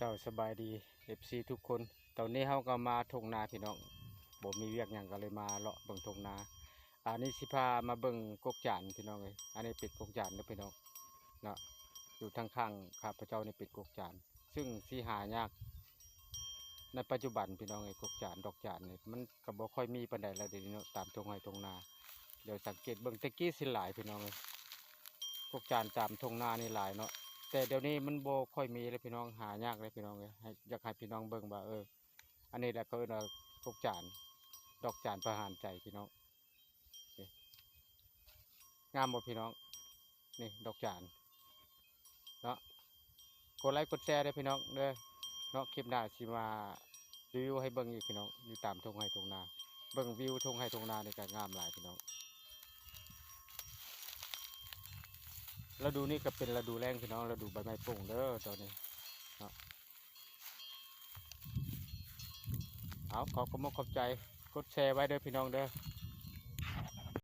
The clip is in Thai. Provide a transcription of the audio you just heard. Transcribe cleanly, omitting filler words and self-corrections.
เจ้าสบายดี FC ทุกคนตอนนี้เฮาก็มาทุ่งนาพี่น้องบ่มีเวียกหยังก็เลยมาเลาะเบิ่งทุ่งนาอันนี้สิพามาเบิ่งกกจานพี่น้องเอ้ยอันนี้เป็ดกกจานเด้อพี่น้องเนาะอยู่ทางข้างข้าพเจ้านี่เป็ดกกจานซึ่งสิหายากในปัจจุบันพี่น้องเอ้ยกกจานดอกจานนี่มันก็บ่ค่อยมีปานใดแล้วเดี๋ยวนี้เนาะตามทุ่งไร่ทุ่งนาเดี๋ยวสังเกตเบิ่งแตะกี้สิหลายพี่น้องเอ้ยกกจานตามทุ่งนานี่หลายเนาะ แต่เดี๋ยวนี้มันบ่ค่อยมีเลยพี่น้องหายากเลยพี่น้องเลยให้อยากให้พี่น้องเบิ่งว่าอันนี้แหละเขาเรียกว่าพวกจานดอกจานประหารใจพี่น้องนี่งามบ่พี่น้องนี่ดอกจานเนาะกดไลค์กดแชร์ได้พี่น้องเด้อเนาะคลิปหน้าสิมารีวิวให้เบิ่งอีกพี่น้องอยู่ตามทุ่งไร่ทุ่งนาเบิ่งวิวทุ่งไร่ทุ่งนานี่ก็งามหลายพี่น้องฤดูนี้ก็เป็นฤดูแล้งพี่น้องฤดูใบไม้ผลิเด้อตอนนี้เนาะ เอาขอบคุณมากขอบใจกดแชร์ไว้เด้อพี่น้องเด้อ